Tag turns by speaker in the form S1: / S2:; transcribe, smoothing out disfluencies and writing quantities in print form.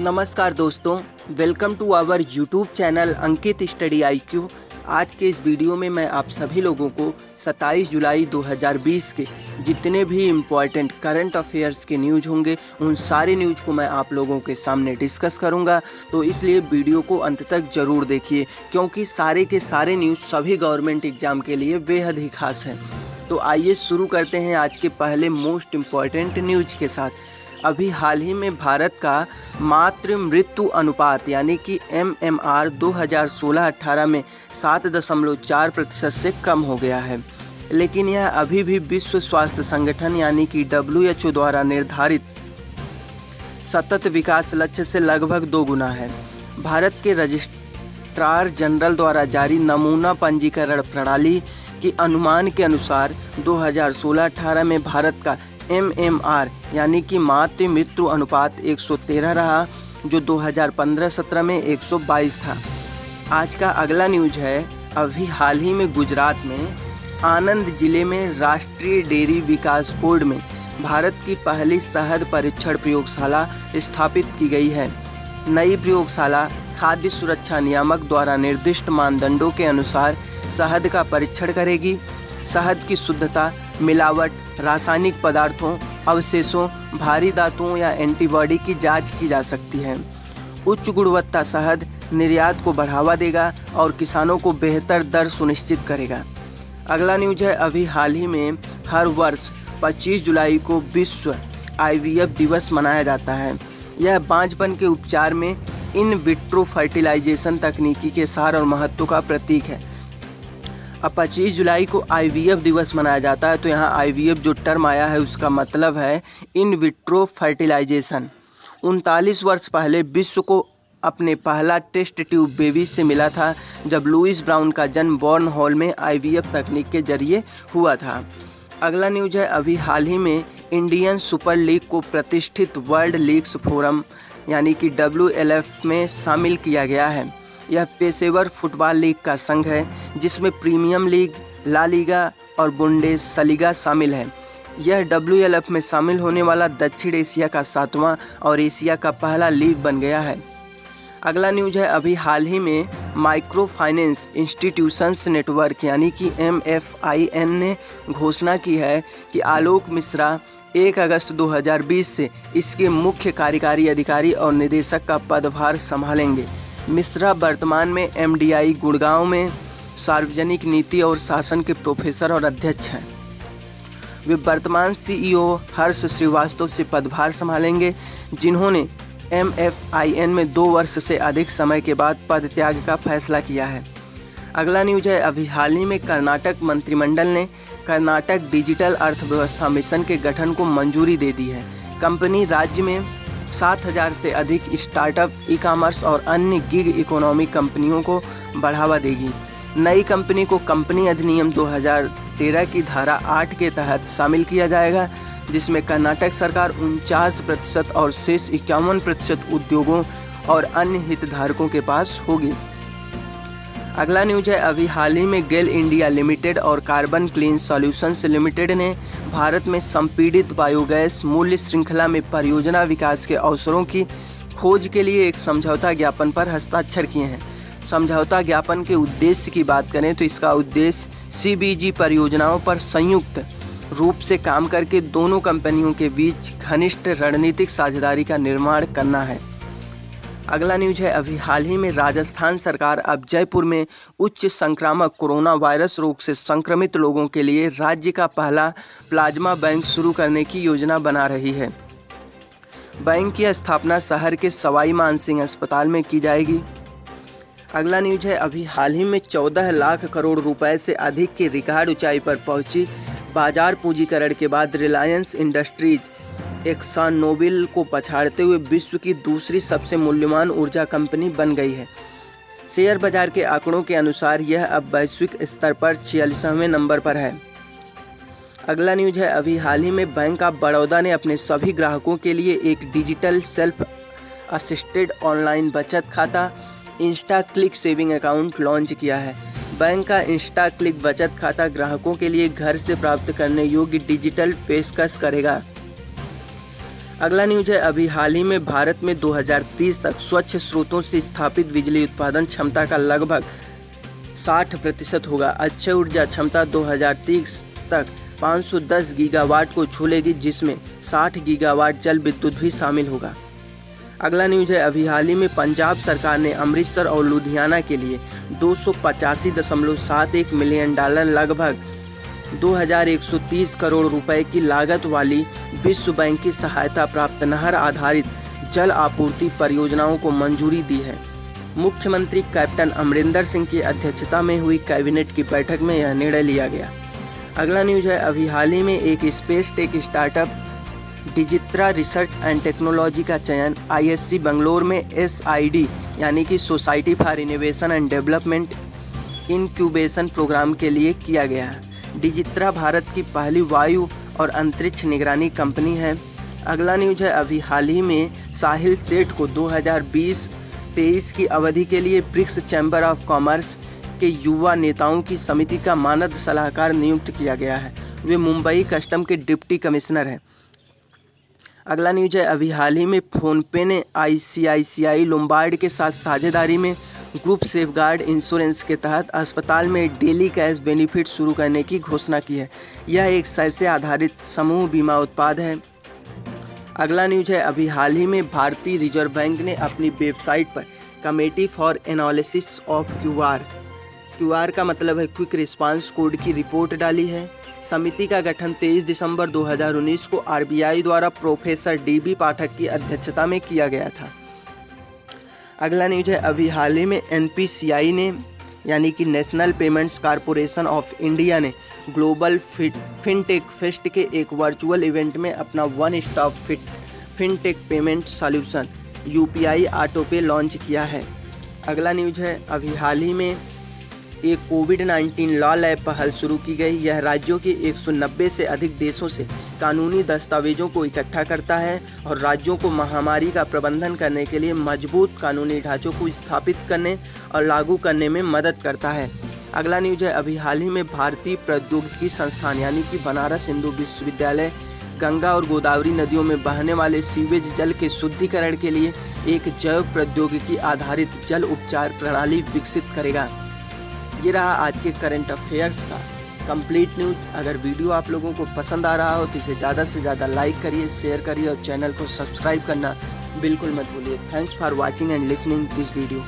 S1: नमस्कार दोस्तों, welcome to our YouTube channel Ankit study IQ। आज के इस वीडियो में मैं आप सभी लोगों को 27 जुलाई 2020 के जितने भी इम्पॉर्टेंट करंट अफेयर्स के न्यूज़ होंगे उन सारे न्यूज़ को मैं आप लोगों के सामने डिस्कस करूंगा। तो इसलिए वीडियो को अंत तक ज़रूर देखिए, क्योंकि सारे के सारे न्यूज़ सभी गवर्नमेंट एग्ज़ाम के लिए बेहद ही खास हैं। तो आइए शुरू करते हैं आज के पहले मोस्ट इम्पॉर्टेंट न्यूज़ के साथ। अभी हाल ही में भारत का मातृ मृत्यु अनुपात यानी कि MMR 2016-18 में 7.4% से कम हो गया है, लेकिन यह अभी भी विश्व स्वास्थ्य संगठन यानी कि WHO द्वारा निर्धारित सतत विकास लक्ष्य से लगभग 2 गुना है। भारत के रजिस्ट्रार जनरल द्वारा जारी नमूना पंजीकरण प्रणाली के अनुमान के अनुसार 2016-18 में भारत का MMR यानी कि मातृ मृत्यु अनुपात 113 रहा, जो 2015-17 में 122 था। आज का अगला न्यूज़ है, अभी हाल ही में गुजरात में आणंद जिले में राष्ट्रीय डेयरी विकास बोर्ड में भारत की पहली शहद परीक्षण प्रयोगशाला स्थापित की गई है। नई प्रयोगशाला खाद्य सुरक्षा नियामक द्वारा निर्दिष्ट मानदंडों के अनुसार शहद का परीक्षण करेगी। शहद की शुद्धता, मिलावट, रासायनिक पदार्थों, अवशेषों, भारी धातुओं या एंटीबॉडी की जांच की जा सकती है। उच्च गुणवत्ता शहद निर्यात को बढ़ावा देगा और किसानों को बेहतर दर सुनिश्चित करेगा। अगला न्यूज़ है, अभी हाल ही में हर वर्ष 25 जुलाई को विश्व IVF दिवस मनाया जाता है। यह बांझपन के उपचार में इन विट्रो फर्टिलाइजेशन तकनीकी के सार और महत्व का प्रतीक है। अब 25 जुलाई को IVF दिवस मनाया जाता है, तो यहाँ IVF जो टर्म आया है उसका मतलब है इन विट्रो फर्टिलाइजेशन। 39 वर्ष पहले विश्व को अपने पहला टेस्ट ट्यूब बेबी से मिला था, जब लुइस ब्राउन का जन्म बॉर्न हॉल में IVF तकनीक के जरिए हुआ था। अगला न्यूज़ है, अभी हाल ही में इंडियन सुपर लीग को प्रतिष्ठित वर्ल्ड लीग्स फोरम यानी कि WLF में शामिल किया गया है। यह पेशेवर फुटबॉल लीग का संघ है, जिसमें प्रीमियम लीग, ला लीगा और बुंडेसलीगा शामिल है। यह WLF में शामिल होने वाला दक्षिण एशिया का 7वां और एशिया का पहला लीग बन गया है। अगला न्यूज़ है, अभी हाल ही में माइक्रो फाइनेंस इंस्टीट्यूशंस नेटवर्क यानी कि MFIN ने घोषणा की है कि आलोक मिश्रा 1 अगस्त 2020 से इसके मुख्य कार्यकारी अधिकारी और निदेशक का पदभार संभालेंगे। मिश्रा वर्तमान में MDI गुड़गांव में सार्वजनिक नीति और शासन के प्रोफेसर और अध्यक्ष हैं। वे वर्तमान CEO हर्ष श्रीवास्तव से पदभार संभालेंगे, जिन्होंने MFIN में 2 वर्ष से अधिक समय के बाद पद त्याग का फैसला किया है। अगला न्यूज़ है, अभी हाल ही में कर्नाटक मंत्रिमंडल ने कर्नाटक डिजिटल अर्थव्यवस्था मिशन के गठन को मंजूरी दे दी है। कंपनी राज्य में 7,000 से अधिक स्टार्टअप, ई-कॉमर्स और अन्य गिग इकोनॉमी कंपनियों को बढ़ावा देगी। नई कंपनी को कंपनी अधिनियम 2013 की धारा 8 के तहत शामिल किया जाएगा, जिसमें कर्नाटक सरकार 49% और शेष 51% उद्योगों और अन्य हितधारकों के पास होगी। अगला न्यूज़ है, अभी हाल ही में गेल इंडिया लिमिटेड और कार्बन क्लीन सॉल्यूशंस लिमिटेड ने भारत में संपीड़ित बायोगैस मूल्य श्रृंखला में परियोजना विकास के अवसरों की खोज के लिए एक समझौता ज्ञापन पर हस्ताक्षर किए हैं। समझौता ज्ञापन के उद्देश्य की बात करें तो इसका उद्देश्य CBG परियोजनाओं पर संयुक्त रूप से काम करके दोनों कंपनियों के बीच घनिष्ठ रणनीतिक साझेदारी का निर्माण करना है। अगला न्यूज़ है, अभी हाल ही में राजस्थान सरकार अब जयपुर में उच्च संक्रामक कोरोना वायरस रोग से संक्रमित लोगों के लिए राज्य का पहला प्लाज्मा बैंक शुरू करने की योजना बना रही है। बैंक की स्थापना शहर के सवाई मानसिंह अस्पताल में की जाएगी। अगला न्यूज़ है, अभी हाल ही में 14 लाख करोड़ रुपए से अधिक की रिकॉर्ड ऊंचाई पर पहुंची बाजार पूंजीकरण के बाद रिलायंस इंडस्ट्रीज एक्सन नोबेल को पछाड़ते हुए विश्व की दूसरी सबसे मूल्यवान ऊर्जा कंपनी बन गई है। शेयर बाजार के आंकड़ों के अनुसार यह अब वैश्विक स्तर पर 46वें नंबर पर है। अगला न्यूज़ है, अभी हाल ही में बैंक ऑफ बड़ौदा ने अपने सभी ग्राहकों के लिए एक डिजिटल सेल्फ असिस्टेड ऑनलाइन बचत खाता Insta click saving account launch किया है। बैंक का इंस्टा क्लिक बचत खाता ग्राहकों के लिए घर से प्राप्त करने योग्य डिजिटल पेशकश करेगा। अगला न्यूज है, अभी हाल ही में भारत में 2030 तक स्वच्छ स्रोतों से स्थापित बिजली उत्पादन क्षमता का लगभग 60% होगा। अक्षय ऊर्जा क्षमता 2030 तक 510 गीगावाट को छूलेगी, जिसमें 60 गीगावाट जल विद्युत भी शामिल होगा। अगला न्यूज है, अभी हाल ही में पंजाब सरकार ने अमृतसर और लुधियाना के लिए 285.71 मिलियन डॉलर लगभग 2130 करोड़ रुपए की लागत वाली विश्व बैंक की सहायता प्राप्त नहर आधारित जल आपूर्ति परियोजनाओं को मंजूरी दी है। मुख्यमंत्री कैप्टन अमरिंदर सिंह की अध्यक्षता में हुई कैबिनेट की बैठक में यह निर्णय लिया गया। अगला न्यूज है, अभी हाल ही में एक स्पेस टेक स्टार्टअप डिजित्रा रिसर्च एंड टेक्नोलॉजी का चयन ISC बेंगलोर में SID यानी कि society for innovation and development incubation programme के लिए किया गया है। डिजित्रा भारत की पहली वायु और अंतरिक्ष निगरानी कंपनी है। अगला न्यूज है, अभी हाल ही में साहिल सेठ को 2020-23 की अवधि के लिए ब्रिक्स चैम्बर ऑफ कॉमर्स के युवा नेताओं की समिति का मानद सलाहकार नियुक्त किया गया है। वे मुंबई कस्टम के डिप्टी कमिश्नर हैं। अगला न्यूज है, अभी हाल ही में फोनपे ने ICICI लोम्बार्ड के साथ साझेदारी में ग्रुप सेफगार्ड इंश्योरेंस के तहत अस्पताल में डेली कैश बेनिफिट शुरू करने की घोषणा की है। यह एक सैसे आधारित समूह बीमा उत्पाद है। अगला न्यूज है, अभी हाल ही में भारतीय रिजर्व बैंक ने अपनी वेबसाइट पर committee for analysis of QR का मतलब है क्विक रिस्पांस कोड की रिपोर्ट डाली है। समिति का गठन 23 दिसंबर 2019 को RBI द्वारा प्रोफेसर DB पाठक की अध्यक्षता में किया गया था। अगला न्यूज है, अभी हाल ही में NPCI ने यानी कि national payments corporation of India ने ग्लोबल फिनटेक फेस्ट के एक वर्चुअल इवेंट में अपना one stop fintech payment solution UPI autopay launch किया है। अगला न्यूज है, अभी हाल ही में एक कोविड-19 लॉ लैब पहल शुरू की गई। यह राज्यों के 190 से अधिक देशों से कानूनी दस्तावेजों को इकट्ठा करता है और राज्यों को महामारी का प्रबंधन करने के लिए मजबूत कानूनी ढांचों को स्थापित करने और लागू करने में मदद करता है। अगला न्यूज है, अभी हाल ही में भारतीय प्रौद्योगिकी संस्थान यानी कि बनारस हिंदू विश्वविद्यालय गंगा और गोदावरी नदियों में बहने वाले सीवेज जल के शुद्धिकरण के लिए एक जैव प्रौद्योगिकी आधारित जल उपचार प्रणाली विकसित करेगा। ये रहा आज के करंट अफेयर्स का कंप्लीट न्यूज। अगर वीडियो आप लोगों को पसंद आ रहा हो तो इसे ज़्यादा से ज़्यादा लाइक करिए, शेयर करिए और चैनल को सब्सक्राइब करना बिल्कुल मत भूलिए। Thanks for watching and listening this video.